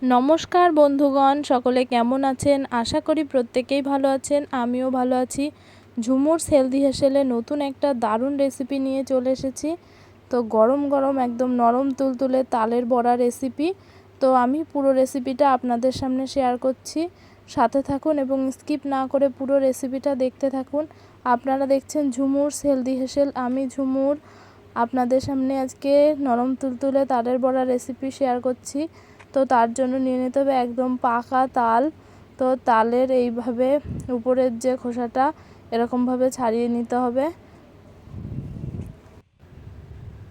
নমস্কার বন্ধুগণ, সকলে কেমন আছেন? আশা করি প্রত্যেকেই ভালো আছেন। আমিও ভালো আছি। ঝুমুরস হেলদি হেসেলে নতুন একটা দারুণ রেসিপি নিয়ে চলে এসেছি। তো গরম গরম একদম নরম তুলতুলে তালের বড়া রেসিপি। তো আমি পুরো রেসিপিটা আপনাদের সামনে শেয়ার করছি, সাথে থাকুন এবং স্কিপ না করে পুরো রেসিপিটা দেখতে থাকুন। আপনারা দেখছেন ঝুমুরস হেলদি হেসেল, আমি ঝুমুর আপনাদের সামনে আজকে নরম তুলতুলে তালের বড়া রেসিপি শেয়ার করছি। তো তার জন্য নিয়ে নিতে হবে একদম পাকা তাল। তো তালের এইভাবে উপরের যে খোসাটা এরকমভাবে ছাড়িয়ে নিতে হবে।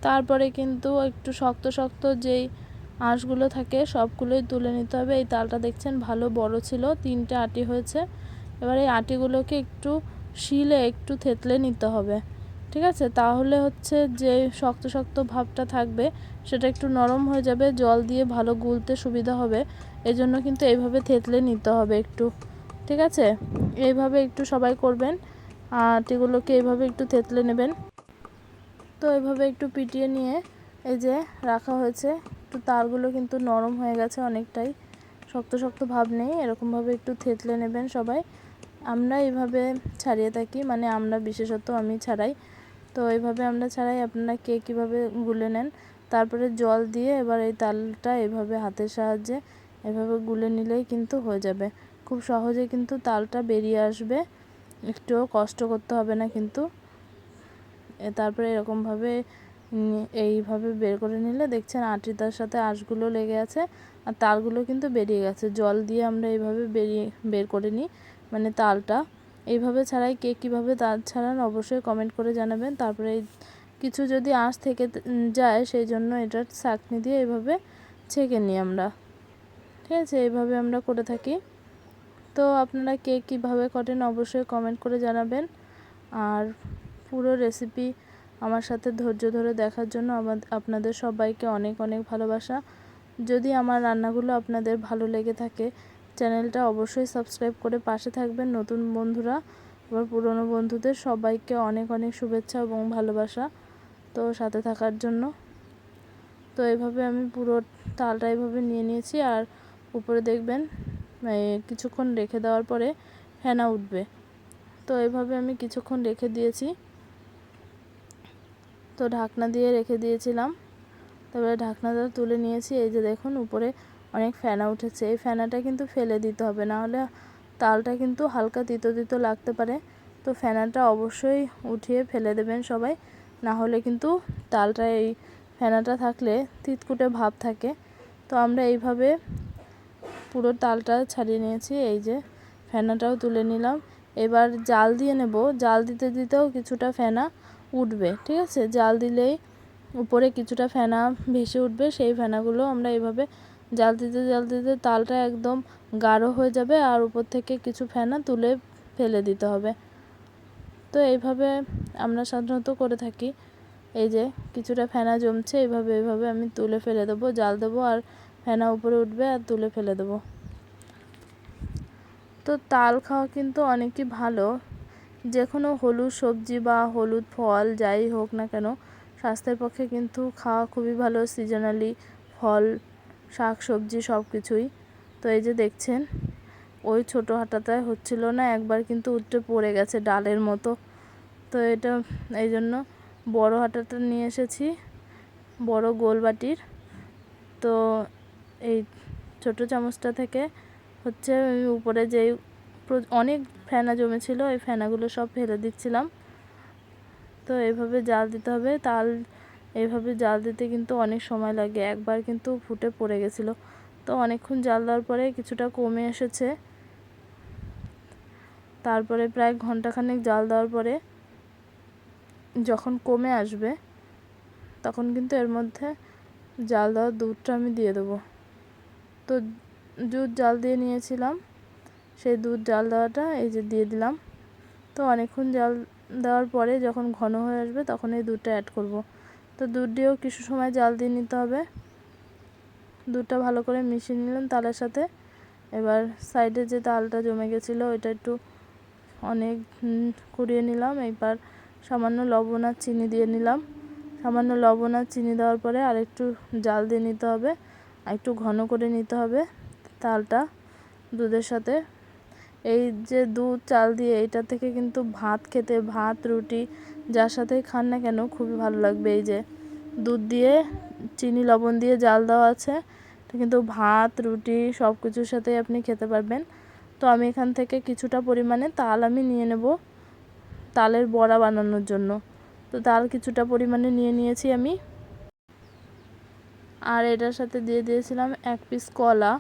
তারপরে কিন্তু একটু শক্ত শক্ত যেই আঁশগুলো থাকে সবগুলোই তুলে নিতে হবে। এই তালটা দেখছেন ভালো বড় ছিল, 3টে আটি হয়েছে। এবার এই আটিগুলোকে একটু শিলে একটু থেতলে নিতে হবে, ঠিক আছে? তাহলে হচ্ছে যে শক্ত শক্ত ভাবটা থাকবে সেটা একটু নরম হয়ে যাবে, জল দিয়ে ভালো গুলতে সুবিধা হবে। এজন্য কিন্তু এইভাবে থেতলে নিতে হবে একটু, ঠিক আছে? এইভাবে একটু সবাই করবেন, আটিগুলোকে এইভাবে একটু থেতলে নেবেন। তো এইভাবে একটু পিটিয়ে নিয়ে এই যে রাখা হয়েছে। একটু তারগুলো কিন্তু নরম হয়ে গেছে অনেকটাই, শক্ত শক্ত ভাব নেই। এরকমভাবে একটু থেতলে নেবেন সবাই। আমরা এইভাবে ছাড়িয়ে থাকি, মানে আমরা বিশেষত আমি ছাড়াই। তো এইভাবে আমরা ছাড়াই, আপনারা কে কীভাবে গুলে নেন। তারপরে জল দিয়ে এবার এই তালটা এভাবে হাতের সাহায্যে এভাবে গুলে নিলেই কিন্তু হয়ে যাবে। খুব সহজে কিন্তু তালটা বেরিয়ে আসবে, একটুও কষ্ট করতে হবে না কিন্তু। তারপরে এরকমভাবে এইভাবে বের করে নিলে দেখছেন আটিটার সাথে আঁশগুলো লেগে আছে আর তালগুলো কিন্তু বেরিয়ে গেছে। জল দিয়ে আমরা এইভাবে বের করে নিই, মানে তালটা। এইভাবে ছাড়াই কে কীভাবে তাল ছাড়ান অবশ্যই কমেন্ট করে জানাবেন। তারপরে কিছু যদি আঁশ থেকে যায় সেই জন্য এটা ছাঁকনি দিয়ে এইভাবে ছেঁকে নিই আমরা, ঠিক আছে? এইভাবে আমরা করে থাকি। তো আপনারা কে কীভাবে করেন অবশ্যই কমেন্ট করে জানাবেন। আর পুরো রেসিপি আমার সাথে ধৈর্য ধরে দেখার জন্য আপনাদের সবাইকে অনেক অনেক ভালোবাসা। যদি আমার রান্নাগুলো আপনাদের ভালো লেগে থাকে চ্যানেলটা অবশ্যই সাবস্ক্রাইব করে পাশে থাকবেন। নতুন বন্ধুরা আবার পুরনো বন্ধুদের সবাইকে অনেক অনেক শুভেচ্ছা এবং ভালোবাসা তো সাথে থাকার জন্য। তো এইভাবে আমি পুরো তালটা এইভাবে নিয়ে নিয়েছি। আর উপরে দেখবেন কিছুক্ষণ রেখে দেওয়ার পরে ফেনা উঠবে। তো এইভাবে আমি কিছুক্ষণ রেখে দিয়েছি, তো ঢাকনা দিয়ে রেখে দিয়েছিলাম। তারপরে ঢাকনাটা তুলে নিয়েছি। এই যে দেখুন উপরে অনেক ফেনা উঠেছে। এই ফেনাটা কিন্তু ফেলে দিতে হবে, না হলে তালটা কিন্তু হালকা তিতো তিতো লাগতে পারে। তো ফেনাটা অবশ্যই উঠিয়ে ফেলে দেবেন সবাই, না হলে কিন্তু তালটা এই ফেনাটা থাকলে তিতকুটে ভাব থাকে। তো আমরা এইভাবে পুরো তালটা ছাড়িয়ে নিয়েছি। এই যে ফেনাটাও তুলে নিলাম। এবার জাল দিয়ে নেব। জাল দিতে দিতেও কিছুটা ফেনা উঠবে, ঠিক আছে? জাল দিলেই উপরে কিছুটা ফেনা ভেসে উঠবে। সেই ফেনাগুলো আমরা এইভাবে জাল দিতে জাল দিতে তালটা একদম গাঢ় হয়ে যাবে আর উপর থেকে কিছু ফেনা তুলে ফেলে দিতে হবে। তো এইভাবে আমরা সাধারণত করে থাকি। এই যে কিছুটা ফেনা জমছে, এইভাবে আমি তুলে ফেলে দেবো, জাল দেবো আর ফেনা উপরে উঠবে আর তুলে ফেলে দেবো। তো তাল খাওয়া কিন্তু অনেকই ভালো। যে কোনো হলুদ সবজি বা হলুদ ফল যাই হোক না কেন স্বাস্থ্যের পক্ষে কিন্তু খাওয়া খুবই ভালো। সিজনালি ফল, শাক সবজি সব কিছুই। তো এই যে দেখছেন ওই ছোটো হাঁটাটায় হচ্ছিল না, একবার কিন্তু উঠে পড়ে গেছে ডালের মতো। তো এটা এই জন্য বড় হাঁটাটা নিয়ে এসেছি, বড় গোল বাটির। তো এই ছোটো চামচটা থেকে হচ্ছে উপরে যেই অনেক ফেনা জমেছিল এই ফেনাগুলো সব ফেলে দিচ্ছিলাম। তো এইভাবে জাল দিতে হবে। তাল এইভাবে জাল দিতে কিন্তু অনেক সময় লাগে, একবার কিন্তু ফুটে পড়ে গেছিলো। তো অনেকক্ষণ জাল দেওয়ার পরে কিছুটা কমে এসেছে। তারপরে প্রায় ঘন্টাখানেক জাল দেওয়ার পরে যখন কমে আসবে তখন কিন্তু এর মধ্যে জাল দেওয়া দুধটা আমি দিয়ে দেবো। তো দুধ জাল দিয়ে নিয়েছিলাম, সেই দুধ জাল দেওয়াটা এই যে দিয়ে দিলাম। তো অনেকক্ষণ জাল দেওয়ার পরে যখন ঘন হয়ে আসবে তখন এই দুধটা অ্যাড করব। তো দুধ দিয়েও কিছু সময় জাল দিয়ে নিতে হবে। দুধটা ভালো করে মিশিয়ে নিলাম তালের সাথে। এবার সাইডে যে তালটা জমে গেছিলো ওইটা একটু অনেক কুড়িয়ে নিলাম। এবার সামান্য লবণ আর চিনি দিয়ে নিলাম। সামান্য লবণ আর চিনি দেওয়ার পরে আর একটু জাল দিয়ে নিতে হবে। একটু ঘন করে নিতে হবে তালটা দুধের সাথে। এই যে দুধ চাল দিয়ে এটা থেকে কিন্তু ভাত খেতে, ভাত রুটি যার সাথেই খান না কেন খুবই ভালো লাগবে। এই যে দুধ দিয়ে চিনি লবণ দিয়ে জাল দেওয়া আছে, এটা কিন্তু ভাত রুটি সব কিছুর সাথেই আপনি খেতে পারবেন। তো আমি এখান থেকে কিছুটা পরিমাণে তাল আমি নিয়ে নেব তালের বড়া বানানোর জন্য। তো তাল কিছুটা পরিমাণে নিয়ে নিয়েছি আমি। আর এটার সাথে দিয়ে দিয়েছিলাম 1 পিস কলা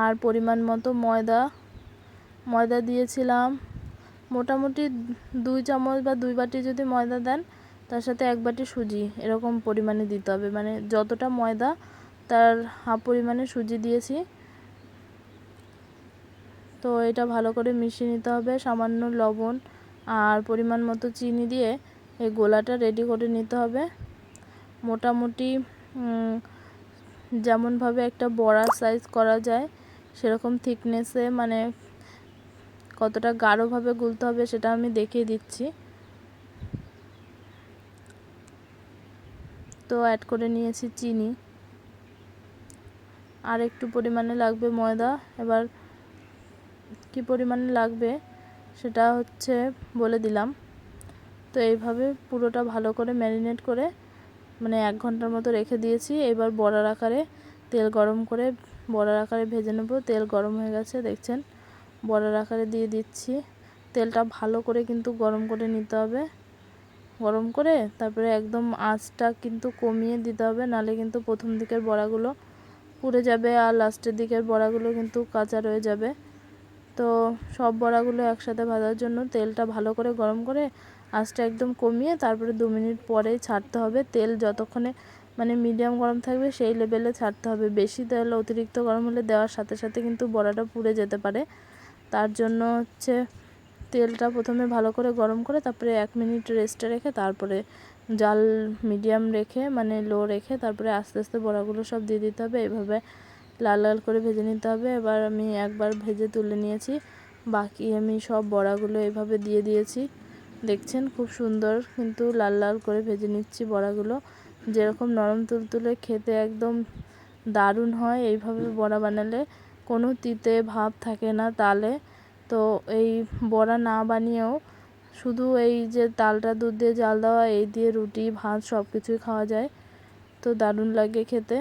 আর পরিমাণ মতো ময়দা দিয়েছিলাম মোটামুটি 2 চামচ বা 2 বাটি যদি ময়দা দেন তার সাথে 1 বাটি সুজি, এরকম পরিমাণে দিতে হবে। মানে যতটা ময়দা তার হাফ পরিমাণে সুজি দিয়েছি। তো এটা ভালো করে মিশিয়ে নিতে হবে, সামান্য লবণ আর পরিমাণ মতো চিনি দিয়ে এই গোলাটা রেডি করে নিতে হবে। মোটামুটি যেমনভাবে একটা বড়ার সাইজ করা যায় সেরকম থিকনেসে, মানে কতটা গাঢ়ভাবে গুলতে হবে সেটা আমি দেখিয়ে দিচ্ছি। তো অ্যাড করে নিয়েছি চিনি, আর একটু পরিমাণে লাগবে ময়দা। এবার কি পরিমাণে লাগবে সেটা হচ্ছে বলে দিলাম। তো এইভাবে পুরোটা ভালো করে ম্যারিনেট করে মানে 1 ঘন্টার মতো রেখে দিয়েছি। এবার বড়ার আকারে তেল গরম করে বড়ার আকারে ভেজে নেব। তেল গরম হয়ে গেছে দেখছেন, বড়ার আকারে দিয়ে দিচ্ছি। তেলটা ভালো করে কিন্তু গরম করে নিতে হবে, গরম করে তারপরে একদম আঁচটা কিন্তু কমিয়ে দিতে হবে, নালে কিন্তু প্রথম দিকের বড়াগুলো পুড়ে যাবে আর লাস্টের দিকের বড়াগুলো কিন্তু কাঁচা রয়ে যাবে। তো সব বড়াগুলো একসাথে ভাজার জন্য তেলটা ভালো করে গরম করে আঁচটা একদম কমিয়ে তারপরে 2 মিনিট পরেই ছাড়তে হবে। তেল যতক্ষণে মানে মিডিয়াম গরম থাকবে সেই লেভেলে ছাড়তে হবে। বেশি তেল অতিরিক্ত গরম হলে দেওয়ার সাথে সাথে কিন্তু বড়াটা পুড়ে যেতে পারে। তার জন্য হচ্ছে তেলটা প্রথমে ভালো করে গরম করে তারপরে 1 মিনিট রেস্টে রেখে তারপরে জাল মিডিয়াম রেখে মানে লো রেখে তারপরে আস্তে আস্তে বড়াগুলো সব দিয়ে দিতে হবে। এইভাবে লাল লাল করে ভেজে নিতে হবে। এবার আমি একবার ভেজে তুলে নিয়েছি, বাকি আমি সব বড়াগুলো এভাবে দিয়ে দিয়েছি। দেখছেন খুব সুন্দর কিন্তু লাল লাল করে ভেজে নিচ্ছি বড়াগুলো। যেরকম নরম তুলতুলে খেতে একদম দারুণ হয় এইভাবে বড়া বানালে, কোনো তিতে ভাব থাকে না তালে। তো এই বড়া না বানিয়েও শুধু এই যে তালটা দুধ দিয়ে জাল দেওয়া এই দিয়ে রুটি ভাত সব কিছুই খাওয়া যায়। তো দারুণ লাগে খেতে,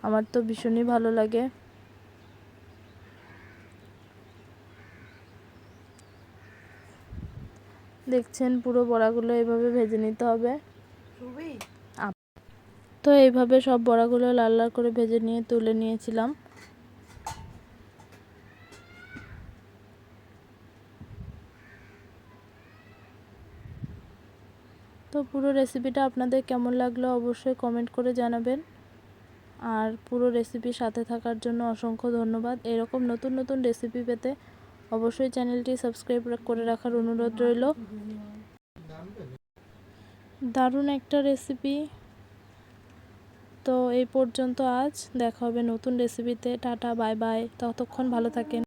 আমার তো ভীষণই ভালো লাগে। দেখছেন পুরো বড়াগুলো এইভাবে ভেজে নিতে হবে। তো এইভাবে সব বড়াগুলো লাল লাল করে ভেজে নিয়ে তুলে নিয়েছিলাম। তো পুরো রেসিপিটা আপনাদের কেমন লাগলো অবশ্যই কমেন্ট করে জানাবেন। আর পুরো রেসিপির সাথে থাকার জন্য অসংখ্য ধন্যবাদ। এরকম নতুন নতুন রেসিপি পেতে অবশ্যই চ্যানেলটি সাবস্ক্রাইব করে রাখার অনুরোধ রইল। দারুণ একটা রেসিপি। তো এই পর্যন্ত আজ, দেখা হবে নতুন রেসিপিতে। টাটা বাই বাই, ততক্ষণ ভালো থাকেন।